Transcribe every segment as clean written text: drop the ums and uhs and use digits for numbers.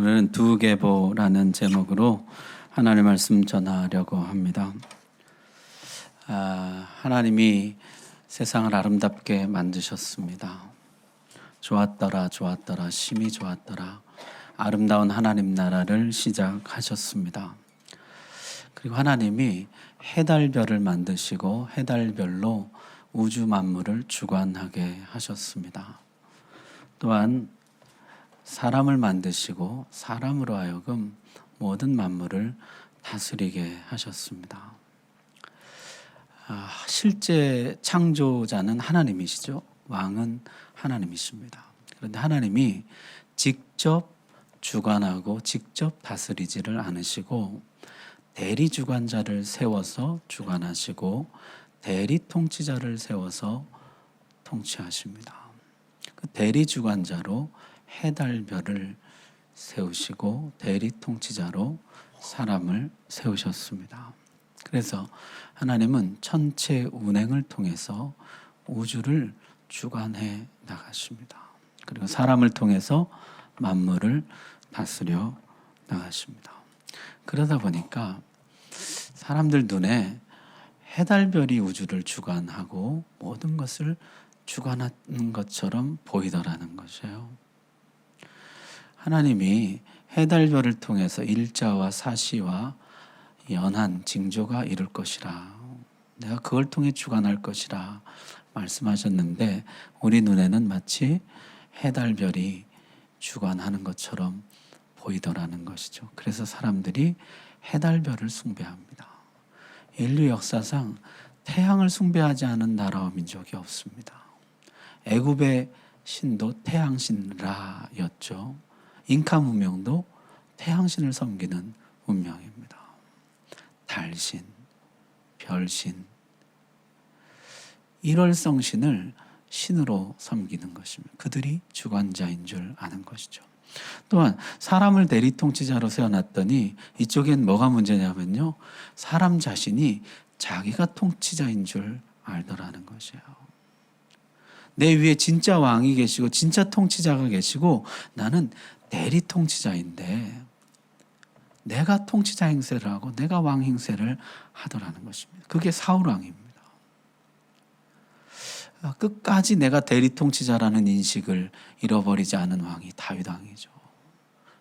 오늘은 두계보라는 제목으로 하나님의 말씀 전하려고 합니다. 하나님이 세상을 아름답게 만드셨습니다. 좋았더라 좋았더라 심히 좋았더라. 아름다운 하나님 나라를 시작하셨습니다. 그리고 하나님이 해달별을 만드시고 해달별로 우주 만물을 주관하게 하셨습니다. 또한 사람을 만드시고 사람으로 하여금 모든 만물을 다스리게 하셨습니다. 실제 창조자는 하나님이시죠. 왕은 하나님이십니다. 그런데 하나님이 직접 주관하고 직접 다스리지를 않으시고 대리주관자를 세워서 주관하시고 대리통치자를 세워서 통치하십니다. 그 대리주관자로 해달별을 세우시고 대리통치자로 사람을 세우셨습니다. 그래서 하나님은 천체 운행을 통해서 우주를 주관해 나가십니다. 그리고 사람을 통해서 만물을 다스려 나가십니다. 그러다 보니까 사람들 눈에 해달별이 우주를 주관하고 모든 것을 주관하는 것처럼 보이더라는 것이에요. 하나님이 해달별을 통해서 일자와 사시와 연한 징조가 이룰 것이라, 내가 그걸 통해 주관할 것이라 말씀하셨는데 우리 눈에는 마치 해달별이 주관하는 것처럼 보이더라는 것이죠. 그래서 사람들이 해달별을 숭배합니다. 인류 역사상 태양을 숭배하지 않은 나라와 민족이 없습니다. 애굽의 신도 태양신 라였죠. 잉카 문명도 태양신을 섬기는 문명입니다. 달신, 별신, 일월성신을 신으로 섬기는 것입니다. 그들이 주관자인 줄 아는 것이죠. 또한 사람을 대리통치자로 세워놨더니 이쪽엔 뭐가 문제냐면요, 사람 자신이 자기가 통치자인 줄 알더라는 것이에요. 내 위에 진짜 왕이 계시고 진짜 통치자가 계시고 나는 대리 통치자인데 내가 통치자 행세를 하고 내가 왕 행세를 하더라는 것입니다. 그게 사울 왕입니다. 끝까지 내가 대리 통치자라는 인식을 잃어버리지 않은 왕이 다윗 왕이죠.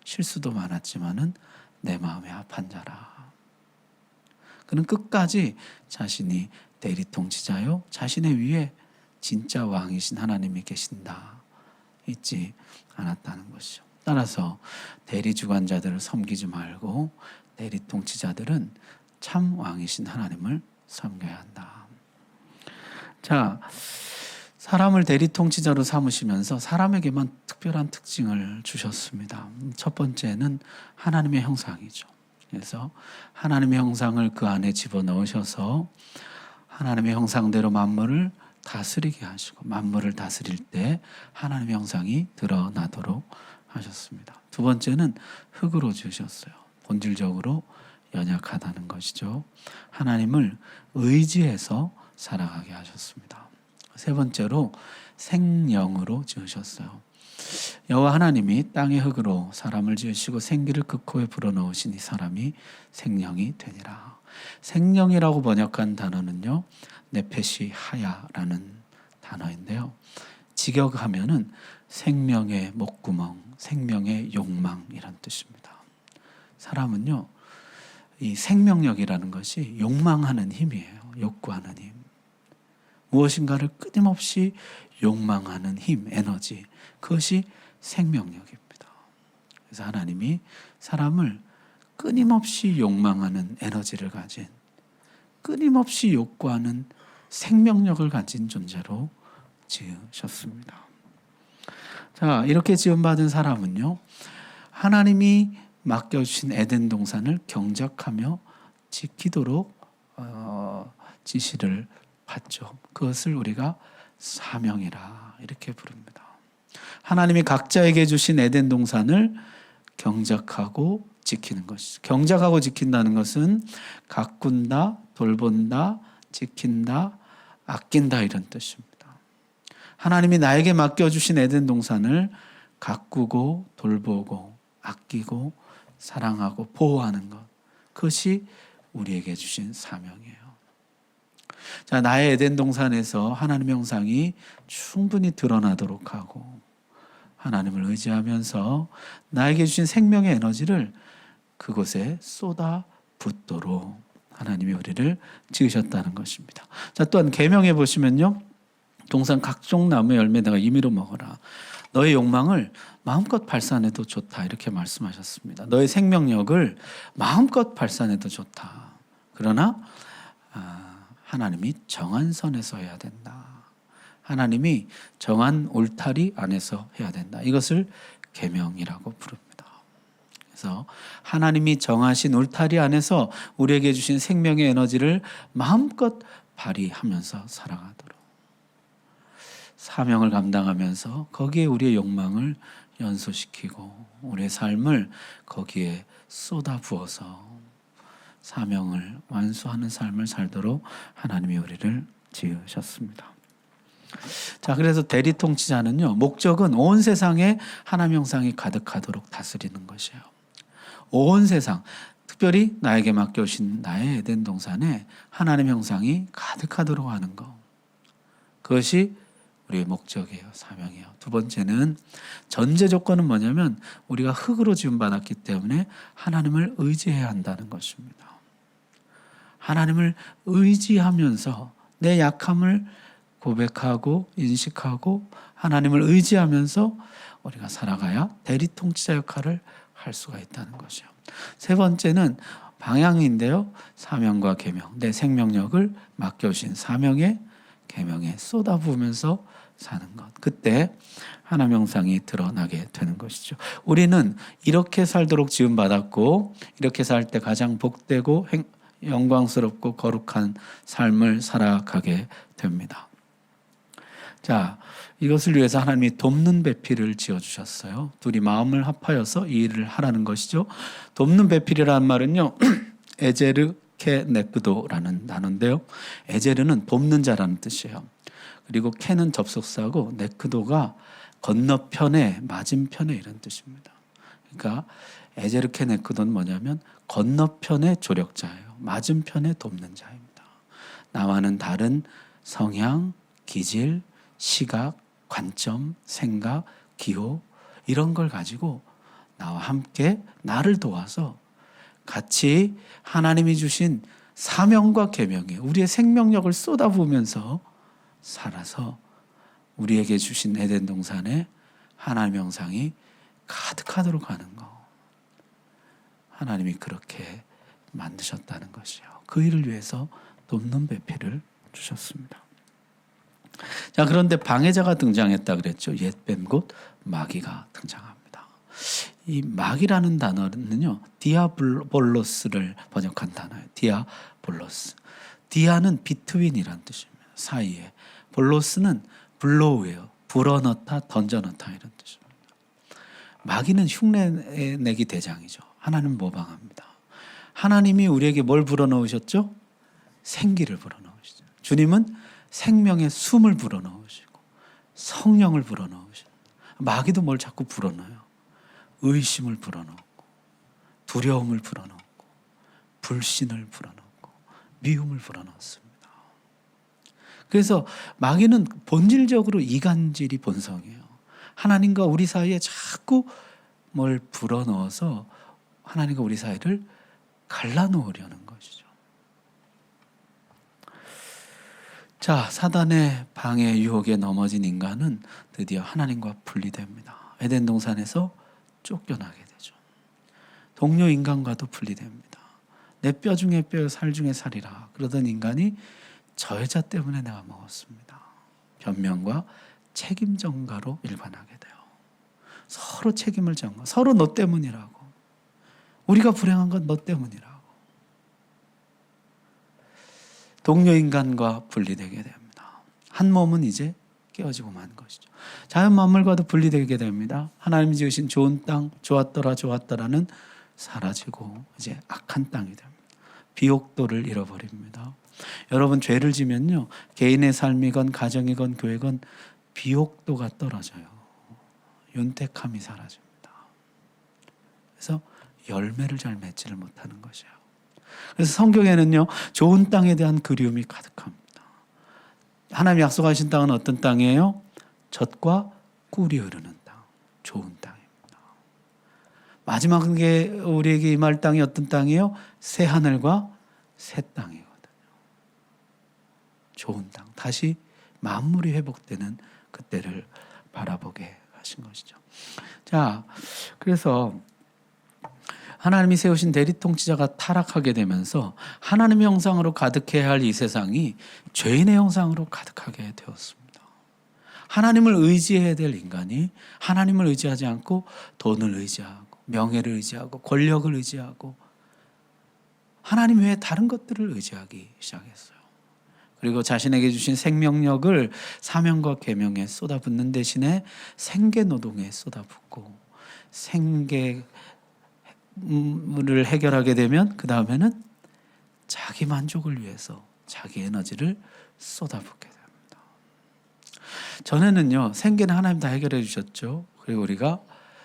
실수도 많았지만은 내 마음에 합한 자라. 그는 끝까지 자신이 대리 통치자요, 자신의 위에 진짜 왕이신 하나님이 계신다 잊지 않았다는 것이죠. 따라서 대리주관자들을 섬기지 말고 대리통치자들은 참 왕이신 하나님을 섬겨야 한다. 자, 사람을 대리통치자로 삼으시면서 사람에게만 특별한 특징을 주셨습니다. 첫 번째는 하나님의 형상이죠. 그래서 하나님의 형상을 그 안에 집어넣으셔서 하나님의 형상대로 만물을 다스리게 하시고 만물을 다스릴 때 하나님의 형상이 드러나도록 하셨습니다. 두 번째는 흙으로 지으셨어요. 본질적으로 연약하다는 것이죠. 하나님을 의지해서 살아가게 하셨습니다. 세 번째로 생령으로 지으셨어요. 여호와 하나님이 땅의 흙으로 사람을 지으시고 생기를 그 코에 불어넣으신 이 사람이 생령이 되니라. 생령이라고 번역한 단어는요, 네페시 하야라는 단어인데요, 직역하면은 생명의 목구멍, 생명의 욕망 이런 뜻입니다. 사람은요, 이 생명력이라는 것이 욕망하는 힘이에요. 욕구하는 힘. 무엇인가를 끊임없이 욕망하는 힘, 에너지. 그것이 생명력입니다. 그래서 하나님이 사람을 끊임없이 욕망하는 에너지를 가진, 끊임없이 욕구하는 생명력을 가진 존재로 지으셨습니다. 자, 이렇게 지음받은 사람은요, 하나님이 맡겨주신 에덴 동산을 경작하며 지키도록 지시를 받죠. 그것을 우리가 사명이라 이렇게 부릅니다. 하나님이 각자에게 주신 에덴 동산을 경작하고 지키는 것이죠. 경작하고 지킨다는 것은 가꾼다, 돌본다, 지킨다, 아낀다 이런 뜻입니다. 하나님이 나에게 맡겨주신 에덴 동산을 가꾸고 돌보고 아끼고 사랑하고 보호하는 것, 그것이 우리에게 주신 사명이에요. 자, 나의 에덴 동산에서 하나님의 형상이 충분히 드러나도록 하고 하나님을 의지하면서 나에게 주신 생명의 에너지를 그곳에 쏟아 붓도록 하나님이 우리를 지으셨다는 것입니다. 자, 또한 계명에 보시면요, 동산 각종 나무 열매 내가 임의로 먹어라. 너의 욕망을 마음껏 발산해도 좋다, 이렇게 말씀하셨습니다. 너의 생명력을 마음껏 발산해도 좋다. 그러나 하나님이 정한 선에서 해야 된다. 하나님이 정한 울타리 안에서 해야 된다. 이것을 계명이라고 부릅니다. 그래서 하나님이 정하신 울타리 안에서 우리에게 주신 생명의 에너지를 마음껏 발휘하면서 살아가도록, 사명을 감당하면서 거기에 우리의 욕망을 연소시키고 우리의 삶을 거기에 쏟아 부어서 사명을 완수하는 삶을 살도록 하나님이 우리를 지으셨습니다. 자, 그래서 대리 통치자는요, 목적은 온 세상에 하나님 형상이 가득하도록 다스리는 것이에요. 온 세상, 특별히 나에게 맡겨오신 나의 에덴 동산에 하나님 형상이 가득하도록 하는 것, 그것이 우리의 목적이에요. 사명이에요. 두 번째는, 전제 조건은 뭐냐면 우리가 흙으로 지음받았기 때문에 하나님을 의지해야 한다는 것입니다. 하나님을 의지하면서 내 약함을 고백하고 인식하고 하나님을 의지하면서 우리가 살아가야 대리통치자 역할을 할 수가 있다는 것이요. 세 번째는 방향인데요, 사명과 계명, 내 생명력을 맡겨주신 사명의 계명에 쏟아부으면서 사는 것, 그때 하나님 형상이 드러나게 되는 것이죠. 우리는 이렇게 살도록 지음받았고 이렇게 살 때 가장 복되고 영광스럽고 거룩한 삶을 살아가게 됩니다. 자, 이것을 위해서 하나님이 돕는 배필을 지어주셨어요. 둘이 마음을 합하여서 이 일을 하라는 것이죠. 돕는 배필이라는 말은요, 에제르케 네크도라는 단어인데요, 에제르는 돕는 자라는 뜻이에요. 그리고 케는 접속사고 네크도가 건너편에, 맞은편에, 이런 뜻입니다. 그러니까 에제르케 네크도는 뭐냐면 건너편의 조력자예요. 맞은편에 돕는 자입니다. 나와는 다른 성향, 기질, 시각, 관점, 생각, 기호, 이런 걸 가지고 나와 함께 나를 도와서 같이 하나님이 주신 사명과 계명에 우리의 생명력을 쏟아부으면서 살아서 우리에게 주신 에덴 동산에 하나님 형상이 가득하도록 하는 것, 하나님이 그렇게 만드셨다는 것이요. 그 일을 위해서 돕는 배필을 주셨습니다. 자, 그런데 방해자가 등장했다 그랬죠. 옛뱀 곧 마귀가 등장합니다. 이 마귀라는 단어는요, 디아볼로스를 번역한 단어예요. 디아볼로스. 디아는 비트윈이라는 뜻입니다. 사이에. 볼로스는 블로우예요. 불어넣다, 던져넣다, 이런 뜻입니다. 마귀는 흉내내기 대장이죠. 하나님 모방합니다. 하나님이 우리에게 뭘 불어넣으셨죠? 생기를 불어넣으시죠. 주님은 생명의 숨을 불어넣으시고 성령을 불어넣으시고, 마귀도 뭘 자꾸 불어넣어요. 의심을 불어넣고 두려움을 불어넣고 불신을 불어넣고 미움을 불어넣습니다. 그래서 마귀는 본질적으로 이간질이 본성이에요. 하나님과 우리 사이에 자꾸 뭘 불어넣어서 하나님과 우리 사이를 갈라놓으려는 것이죠. 자, 사단의 방해 유혹에 넘어진 인간은 드디어 하나님과 분리됩니다. 에덴 동산에서 쫓겨나게 되죠. 동료 인간과도 분리됩니다. 내 뼈 중에 뼈, 살 중에 살이라 그러던 인간이 저 여자 때문에 내가 먹었습니다. 변명과 책임 전가로 일관하게 돼요. 서로 책임을 전가, 서로 너 때문이라고, 우리가 불행한 건 너 때문이라고. 동료 인간과 분리되게 됩니다. 한 몸은 이제 깨어지고 만 것이죠. 자연 만물과도 분리되게 됩니다. 하나님 지으신 좋은 땅, 좋았더라는 사라지고 이제 악한 땅이 됩니다. 비옥도를 잃어버립니다. 여러분, 죄를 지면요, 개인의 삶이건 가정이건 교회건 비옥도가 떨어져요. 윤택함이 사라집니다. 그래서 열매를 잘 맺지를 못하는 것이에요. 그래서 성경에는요, 좋은 땅에 대한 그리움이 가득합니다. 하나님 약속하신 땅은 어떤 땅이에요? 젖과 꿀이 흐르는 땅, 좋은 땅입니다. 마지막에 우리에게 임할 땅이 어떤 땅이에요? 새 하늘과 새 땅이거든요. 좋은 땅, 다시 만물이 회복되는 그때를 바라보게 하신 것이죠. 자, 그래서 하나님이 세우신 대리통치자가 타락하게 되면서 하나님의 형상으로 가득해야 할 이 세상이 죄인의 형상으로 가득하게 되었습니다. 하나님을 의지해야 될 인간이 하나님을 의지하지 않고 돈을 의지하고 명예를 의지하고 권력을 의지하고 하나님 외에 다른 것들을 의지하기 시작했어요. 그리고 자신에게 주신 생명력을 사명과 계명에 쏟아붓는 대신에 생계노동에 쏟아붓고 생계를 해결하게 되면 그 다음에는 자기 만족을 위해서 자기 에너지를 쏟아붓게 됩니다. 전에는요, 생계는 하나님 다 해결해 주셨죠. 그리고 우리가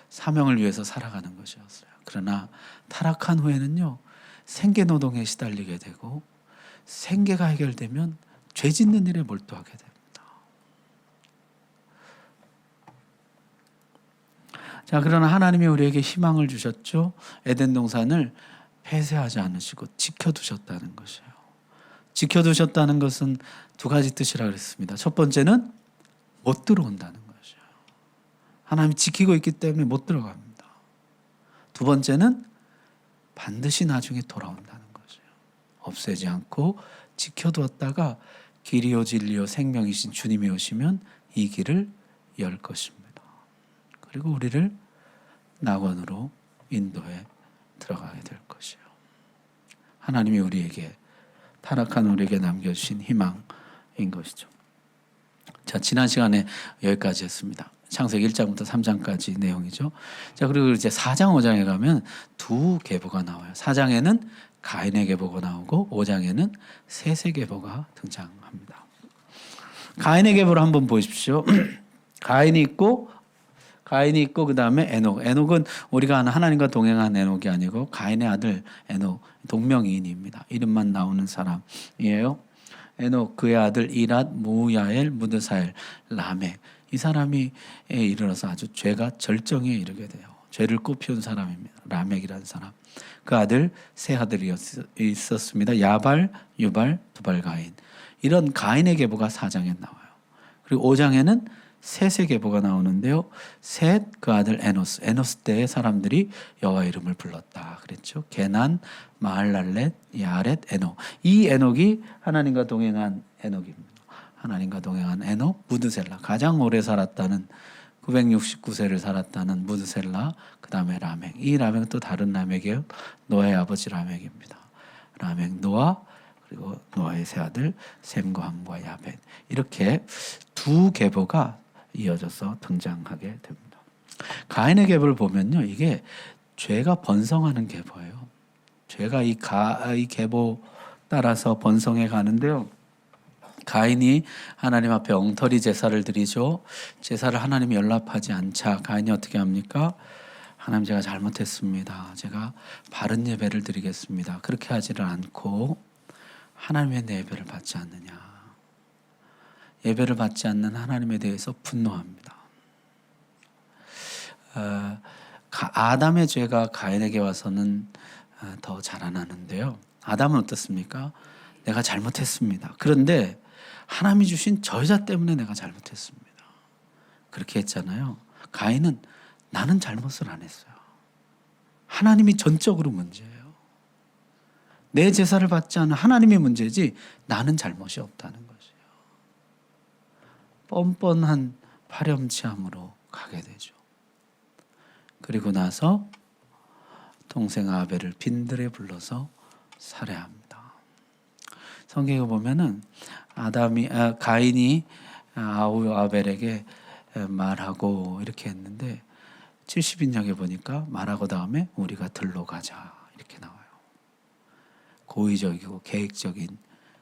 사명을 위해서 살아가는 것이었어요. 그러나 타락한 후에는요, 생계노동에 시달리게 되고 생계가 해결되면 죄 짓는 일에 몰두하게 됩니다. 자, 그러나 하나님이 우리에게 희망을 주셨죠. 에덴 동산을 폐쇄하지 않으시고 지켜두셨다는 것이에요. 지켜두셨다는 것은 두 가지 뜻이라 그랬습니다. 첫 번째는 못 들어온다는 것이에요. 하나님이 지키고 있기 때문에 못 들어갑니다. 두 번째는 반드시 나중에 돌아온다는 것이에요. 없애지 않고 지켜두었다가 길이요 진리요 생명이신 주님이 오시면 이 길을 열 것입니다. 그리고 우리를 낙원으로 인도해 들어가게 될 것이에요. 하나님이 우리에게 타락한 우리에게 남겨주신 희망인 것이죠. 자, 지난 시간에 여기까지 했습니다. 창세기 1장부터 3장까지 내용이죠. 자, 그리고 이제 4장, 5장에 가면 두 계보가 나와요. 4장에는 가인의 계보가 나오고 5장에는 셋의 계보가 등장합니다. 가인의 계보를 한번 보십시오. 가인이 있고 그 다음에 에녹은 우리가 아는 하나님과 동행한 에녹이 아니고 가인의 아들 에녹, 동명이인입니다. 이름만 나오는 사람이에요. 에녹, 그의 아들 이랏, 무야엘, 무드사엘, 라멕. 이 사람이 이르러서 아주 죄가 절정에 이르게 돼요. 죄를 꽃피운 사람입니다. 라멕이라는 사람. 그 아들 세 아들이 있었습니다. 야발, 유발, 두발, 가인. 이런 가인의 계보가 4장에 나와요. 그리고 5장에는 셋의 계보가 나오는데요. 셋, 그 아들 에노스 때의 사람들이 여호와 이름을 불렀다 그랬죠. 게난, 마할랄렛, 야렛, 에녹. 이 에녹이 하나님과 동행한 에녹입니다. 하나님과 동행한 에녹, 무드셀라. 가장 오래 살았다는 969세를 살았다는 무드셀라, 그 다음에 라멕. 이 라멕은 또 다른 라멕이에요. 노아의 아버지 라멕입니다. 라멕, 노아, 그리고 노아의 세 아들 셈과 함과 야벳. 이렇게 두 계보가 이어져서 등장하게 됩니다. 가인의 계보를 보면요, 이게 죄가 번성하는 계보예요. 죄가 이 계보 따라서 번성해 가는데요. 가인이 하나님 앞에 엉터리 제사를 드리죠. 제사를 하나님이 연락하지 않자 가인이 어떻게 합니까? 하나님, 제가 잘못했습니다. 제가 바른 예배를 드리겠습니다. 그렇게 하지를 않고 하나님의 내 예배를 받지 않느냐. 예배를 받지 않는 하나님에 대해서 분노합니다. 아담의 죄가 가인에게 와서는 더 자라나는데요. 아담은 어떻습니까? 내가 잘못했습니다. 그런데 하나님이 주신 저 여자 때문에 내가 잘못했습니다. 그렇게 했잖아요. 가인은 나는 잘못을 안 했어요. 하나님이 전적으로 문제예요. 내 제사를 받지 않은 하나님의 문제지 나는 잘못이 없다는 것이에요. 뻔뻔한 파렴치함으로 가게 되죠. 그리고 나서 동생 아벨을 빈들에 불러서 살해합니다. 성경에 보면은 가인이 아벨에게 말하고 이렇게 했는데 70인역에 보니까 말하고 다음에 우리가 들로 가자 이렇게 나와요. 고의적이고 계획적인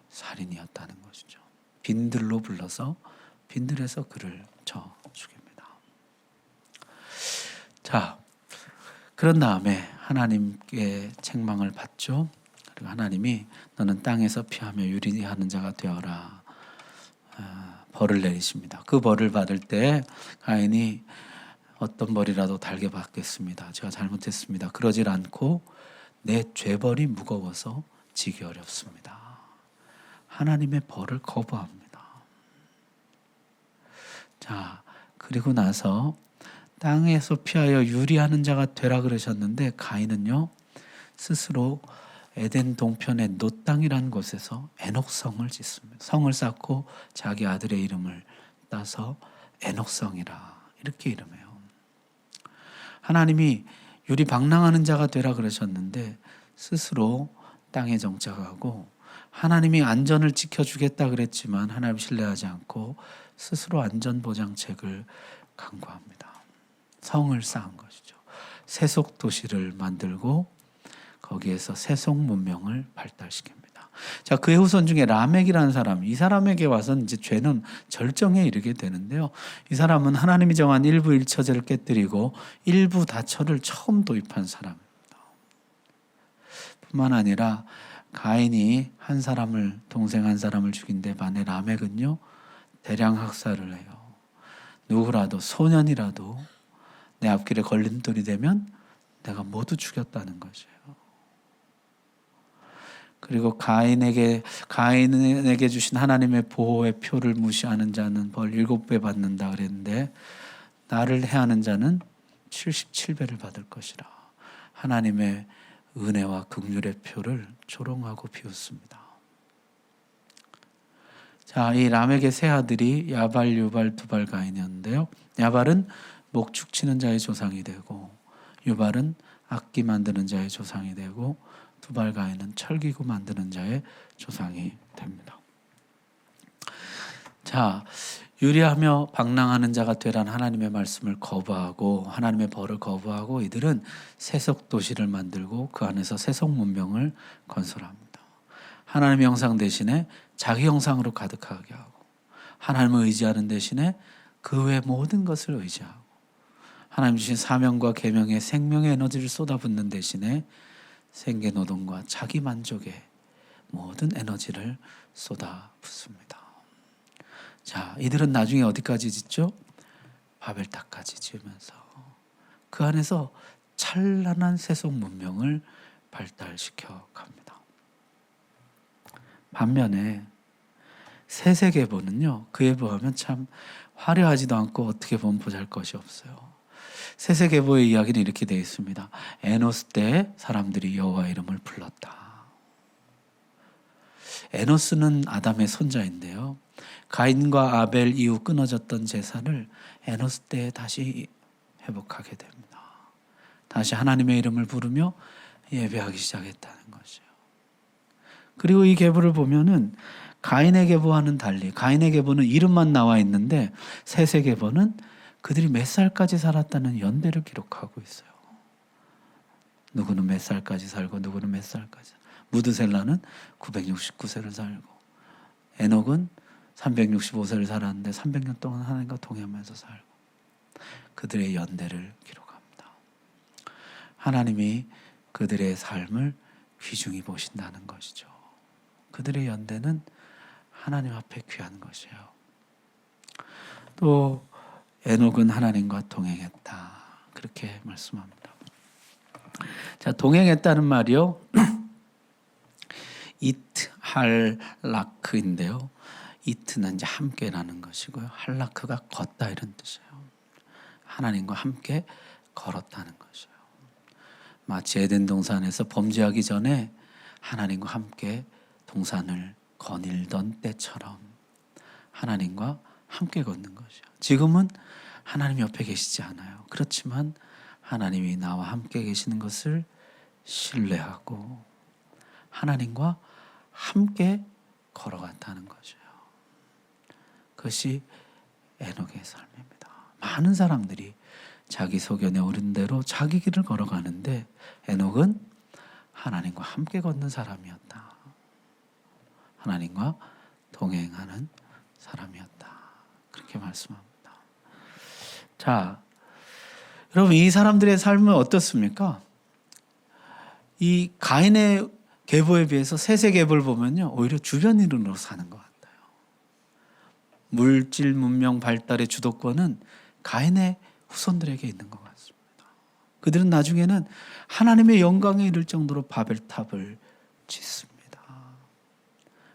살인이었다는 것이죠. 빈들로 불러서 빈들에서 그를 쳐 죽입니다. 자, 그런 다음에 하나님께 책망을 받죠. 그리고 하나님이 너는 땅에서 피하며 유리하는 자가 되어라. 벌을 내리십니다. 그 벌을 받을 때 가인이 어떤 벌이라도 달게 받겠습니다. 제가 잘못했습니다. 그러질 않고 내 죄벌이 무거워서 지기 어렵습니다. 하나님의 벌을 거부합니다. 자, 그리고 나서 땅에서 피하여 유리하는 자가 되라 그러셨는데 가인은요 스스로 에덴 동편의 노땅이라는 곳에서 에녹성을 짓습니다. 성을 쌓고 자기 아들의 이름을 따서 에녹성이라 이렇게 이름해요. 하나님이 유리 방랑하는 자가 되라 그러셨는데 스스로 땅에 정착하고 하나님이 안전을 지켜주겠다 그랬지만 하나님 신뢰하지 않고 스스로 안전보장책을 강구합니다. 성을 쌓은 것이죠. 세속 도시를 만들고 거기에서 세속 문명을 발달시킵니다. 자, 그의 후손 중에 라멕이라는 사람, 이 사람에게 와서는 이제 죄는 절정에 이르게 되는데요. 이 사람은 하나님이 정한 일부 일처제를 깨뜨리고 일부 다처를 처음 도입한 사람입니다. 뿐만 아니라 가인이 한 사람을 동생 한 사람을 죽인 데 반해 라멕은요 대량 학살을 해요. 누구라도 소년이라도 내 앞길에 걸림돌이 되면 내가 모두 죽였다는 것이에요. 그리고 가인에게 주신 하나님의 보호의 표를 무시하는 자는 벌 7배 받는다 그랬는데 나를 해하는 자는 77배를 받을 것이라. 하나님의 은혜와 긍휼의 표를 조롱하고 비웃습니다. 자, 이 라멕의 세 아들이 야발, 유발, 두발, 가인이었는데요. 야발은 목축 치는 자의 조상이 되고 유발은 악기 만드는 자의 조상이 되고 두발, 가인은 철기구 만드는 자의 조상이 됩니다. 자, 유리하며 방랑하는 자가 되란 하나님의 말씀을 거부하고 하나님의 벌을 거부하고 이들은 세속 도시를 만들고 그 안에서 세속 문명을 건설합니다. 하나님의 형상 대신에 자기 형상으로 가득하게 하고 하나님을 의지하는 대신에 그 외 모든 것을 의지하고 하나님 주신 사명과 계명에 생명의 에너지를 쏟아붓는 대신에 생계노동과 자기 만족에 모든 에너지를 쏟아붓습니다. 자, 이들은 나중에 어디까지 짓죠? 바벨탑까지 지으면서 그 안에서 찬란한 세속 문명을 발달시켜 갑니다. 반면에 세세계보는요, 그에 비하면 참 화려하지도 않고 어떻게 보면 보잘것이 없어요. 세세계보의 이야기는 이렇게 되어 있습니다. 에노스 때 사람들이 여호와 이름을 불렀다. 에노스는 아담의 손자인데요. 가인과 아벨 이후 끊어졌던 제사를 에노스 때에 다시 회복하게 됩니다. 다시 하나님의 이름을 부르며 예배하기 시작했다는 것이에요. 그리고 이 계보를 보면은 가인의 계보와는 달리 가인의 계보는 이름만 나와 있는데 셋의 계보는 그들이 몇 살까지 살았다는 연대를 기록하고 있어요. 누구는 몇 살까지 살고 누구는 몇 살까지 살고. 무드셀라는 969세를 살고 에녹은 365세를 살았는데 300년 동안 하나님과 동행하면서 살고 그들의 연대를 기록합니다. 하나님이 그들의 삶을 귀중히 보신다는 것이죠. 그들의 연대는 하나님 앞에 귀한 것이에요. 또 에녹은 하나님과 동행했다. 그렇게 말씀합니다. 자, 동행했다는 말이요. 이트 할라크인데요. 이트는 이제 함께라는 것이고요. 할라크가 걷다 이런 뜻이에요. 하나님과 함께 걸었다는 것이에요. 마치 에덴 동산에서 범죄하기 전에 하나님과 함께 동산을 거닐던 때처럼 하나님과 함께 걷는 것이에요. 지금은 하나님 옆에 계시지 않아요. 그렇지만 하나님이 나와 함께 계시는 것을 신뢰하고 하나님과 함께 걸어갔다는 것이에요. 그것이 에녹의 삶입니다. 많은 사람들이 자기 소견에 오른 대로 자기 길을 걸어가는데 에녹은 하나님과 함께 걷는 사람이었다. 하나님과 동행하는 사람이었다. 그렇게 말씀합니다. 자, 여러분, 이 사람들의 삶은 어떻습니까? 이 가인의 계보에 비해서 셋의 계보를 보면요, 오히려 주변인으로 사는 것 같아요. 물질 문명 발달의 주도권은 가인의 후손들에게 있는 것 같습니다. 그들은 나중에는 하나님의 영광에 이를 정도로 바벨탑을 짓습니다.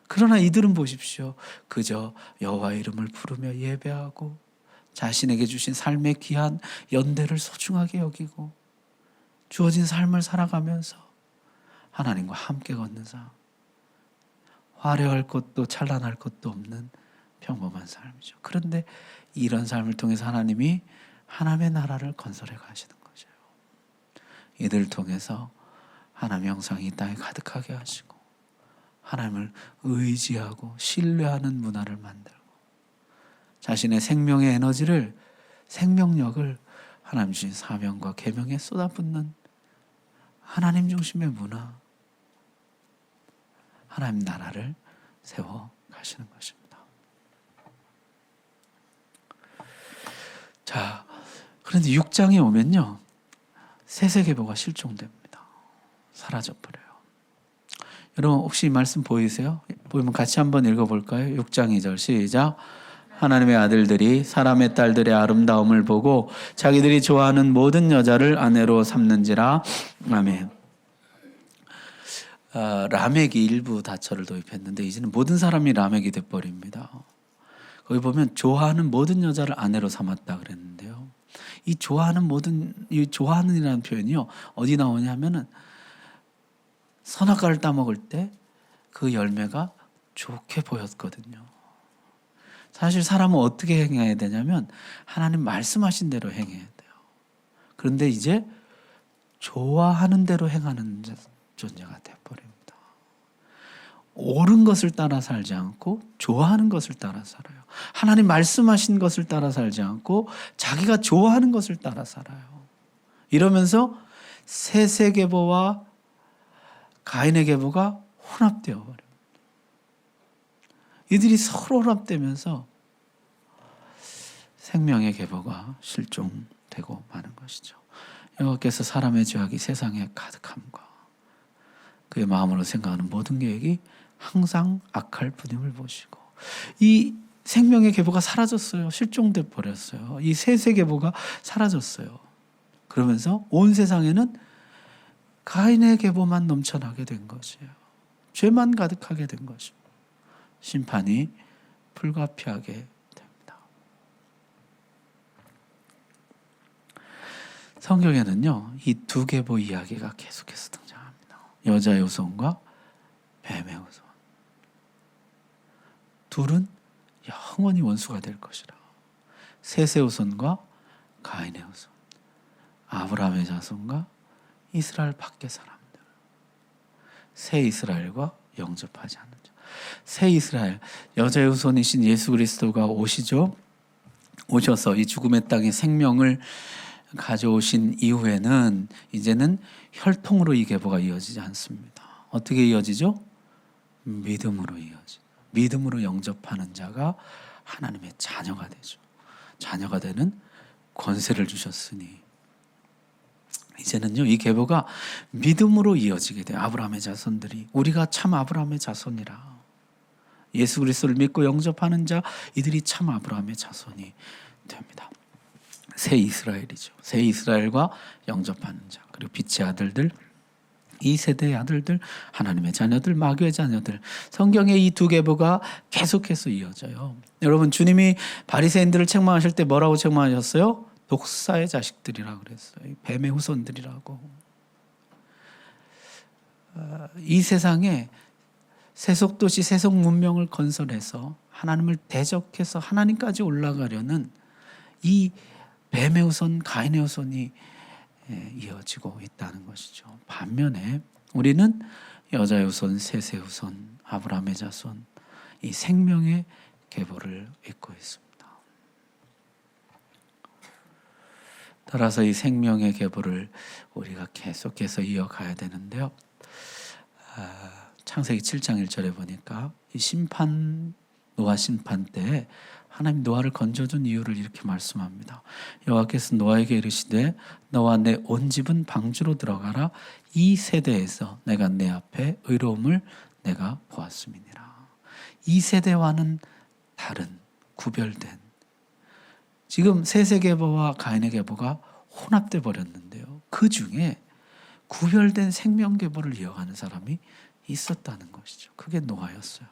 그러나 이들은 보십시오. 그저 여호와의 이름을 부르며 예배하고 자신에게 주신 삶의 귀한 연대를 소중하게 여기고 주어진 삶을 살아가면서 하나님과 함께 걷는 삶, 화려할 것도 찬란할 것도 없는 평범한 삶이죠. 그런데 이런 삶을 통해서 하나님이 하나님의 나라를 건설해 가시는 거죠. 이들을 통해서 하나님의 영상이 이 땅에 가득하게 하시고 하나님을 의지하고 신뢰하는 문화를 만들고 자신의 생명의 에너지를, 생명력을 하나님 주신 사명과 계명에 쏟아붓는 하나님 중심의 문화, 하나님 나라를 세워 가시는 것입니다. 자, 그런데 6장에 오면요, 세세계보가 실종됩니다. 사라져버려요. 여러분, 혹시 이 말씀 보이세요? 보이면 같이 한번 읽어볼까요? 6장 2절 시작. 하나님의 아들들이 사람의 딸들의 아름다움을 보고 자기들이 좋아하는 모든 여자를 아내로 삼는지라. 아멘. 라멕이 일부 다처를 도입했는데 이제는 모든 사람이 라멕이 돼버립니다. 거기 보면 좋아하는 모든 여자를 아내로 삼았다 그랬는데요. 이 좋아하는이라는 표현이요, 어디 나오냐면은 선악과를 따먹을 때 그 열매가 좋게 보였거든요. 사실 사람은 어떻게 행해야 되냐면 하나님 말씀하신 대로 행해야 돼요. 그런데 이제 좋아하는 대로 행하는 존재가 되어버립니다. 옳은 것을 따라 살지 않고 좋아하는 것을 따라 살아요. 하나님 말씀하신 것을 따라 살지 않고 자기가 좋아하는 것을 따라 살아요. 이러면서 셋의 계보와 가인의 계보가 혼합되어 버립니다. 이들이 서로 혼합되면서 생명의 계보가 실종되고 마는 것이죠. 여호와께서 사람의 죄악이 세상에 가득함과 그의 마음으로 생각하는 모든 계획이 항상 악할 뿐임을 보시고, 이 생명의 계보가 사라졌어요. 실종돼 버렸어요. 이 셋의 계보가 사라졌어요. 그러면서 온 세상에는 가인의 계보만 넘쳐나게 된 것이에요. 죄만 가득하게 된 것입니다. 심판이 불가피하게 됩니다. 성경에는요, 이 두 계보 이야기가 계속해서 등장합니다. 여자의 후손과 뱀의 후손. 둘은 영원히 원수가 될 것이라. 셋의 후손과 가인의 후손, 아브라함의 자손과 이스라엘 밖의 사람들, 새 이스라엘과 영접하지 않는 자. 새 이스라엘, 여자의 후손이신 예수 그리스도가 오시죠. 오셔서 이 죽음의 땅에 생명을 가져오신 이후에는 이제는 혈통으로 이 계보가 이어지지 않습니다. 어떻게 이어지죠? 믿음으로 이어지. 믿음으로 영접하는 자가 하나님의 자녀가 되죠. 자녀가 되는 권세를 주셨으니 이제는요, 이 계보가 믿음으로 이어지게 돼요. 아브라함의 자손들이, 우리가 참 아브라함의 자손이라. 예수 그리스도를 믿고 영접하는 자, 이들이 참 아브라함의 자손이 됩니다. 새 이스라엘이죠. 새 이스라엘과 영접하는 자, 그리고 빛의 아들들, 이 세대의 아들들, 하나님의 자녀들, 마귀의 자녀들. 성경의 이 두 계보가 계속해서 이어져요. 여러분, 주님이 바리새인들을 책망하실 때 뭐라고 책망하셨어요? 독사의 자식들이라고 그랬어요. 뱀의 후손들이라고. 이 세상에 세속도시, 세속 문명을 건설해서 하나님을 대적해서 하나님까지 올라가려는 이 뱀의 후손, 가인의 후손이 이어지고 있다는 것이죠. 반면에 우리는 여자의 후손, 셋의 후손, 아브라함의 자손, 이 생명의 계보를 잇고 있습니다. 따라서 이 생명의 계보를 우리가 계속해서 이어가야 되는데요. 창세기 7장 1절에 보니까 이 심판, 노아 심판 때 하나님 노아를 건져준 이유를 이렇게 말씀합니다. 여호와께서 노아에게 이르시되 너와 내 온 집은 방주로 들어가라. 이 세대에서 내가 내 앞에 의로움을 내가 보았음이니라. 이 세대와는 다른 구별된, 지금 셋의 계보와 가인의 계보가 혼합돼 버렸는데요. 그 중에 구별된 생명 계보를 이어가는 사람이 있었다는 것이죠. 그게 노아였어요.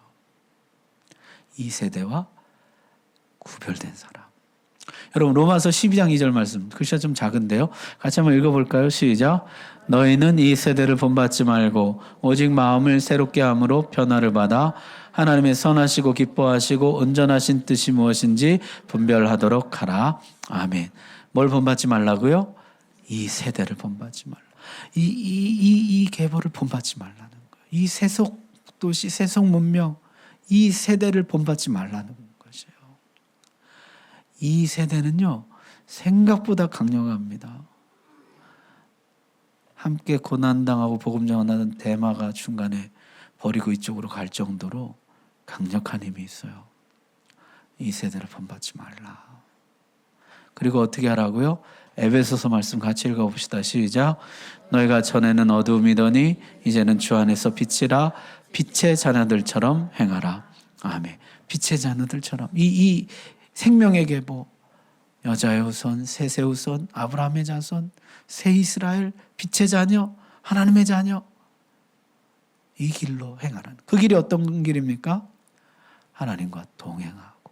이 세대와 구별된 사람. 여러분 로마서 12장 2절 말씀, 글씨가 좀 작은데요. 같이 한번 읽어볼까요? 시작. 너희는 이 세대를 본받지 말고 오직 마음을 새롭게 함으로 변화를 받아 하나님의 선하시고 기뻐하시고 온전하신 뜻이 무엇인지 분별하도록 하라. 아멘. 뭘 본받지 말라고요? 이 세대를 본받지 말라. 이 계보를 본받지 말라는 거예요. 이 세속 도시, 세속 문명, 이 세대를 본받지 말라는 것이에요. 이 세대는요, 생각보다 강력합니다. 함께 고난당하고 복음 전하는 대마가 중간에 버리고 이쪽으로 갈 정도로 강력한 힘이 있어요. 이 세대를 본받지 말라. 그리고 어떻게 하라고요? 에베소서 말씀 같이 읽어봅시다. 시작. 너희가 전에는 어두움이더니 이제는 주 안에서 빛이라. 빛의 자녀들처럼 행하라. 아멘. 빛의 자녀들처럼. 이 생명의 계보, 여자의 후손, 셋의 후손, 아브라함의 자손, 새 이스라엘, 빛의 자녀, 하나님의 자녀, 이 길로 행하라는. 그 길이 어떤 길입니까? 하나님과 동행하고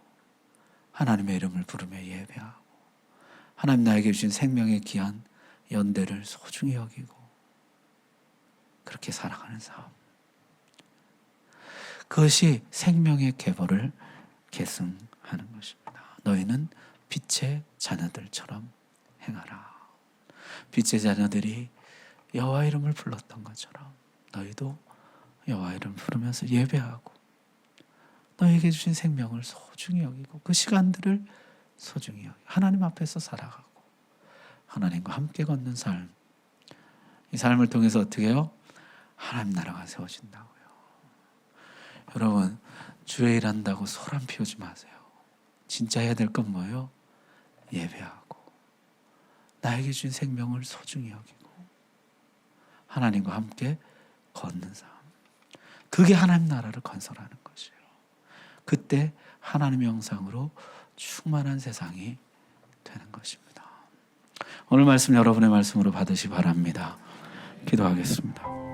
하나님의 이름을 부르며 예배하고 하나님 나에게 주신 생명의 귀한 연대를 소중히 여기고 그렇게 살아가는 삶. 그것이 생명의 계보를 계승하는 것입니다. 너희는 빛의 자녀들처럼 행하라. 빛의 자녀들이 여호와 이름을 불렀던 것처럼 너희도 여호와 이름을 부르면서 예배하고 너에게 주신 생명을 소중히 여기고 그 시간들을 소중히 여기고 하나님 앞에서 살아가고 하나님과 함께 걷는 삶. 이 삶을 통해서 어떻게 해요? 하나님 나라가 세워진다고요. 여러분, 주의 일한다고 소란 피우지 마세요. 진짜 해야 될 건 뭐예요? 예배하고 나에게 주신 생명을 소중히 여기고 하나님과 함께 걷는 삶. 그게 하나님 나라를 건설하는 것이에요. 그때 하나님의 형상으로 충만한 세상이 되는 것입니다. 오늘 말씀 여러분의 말씀으로 받으시 바랍니다. 기도하겠습니다.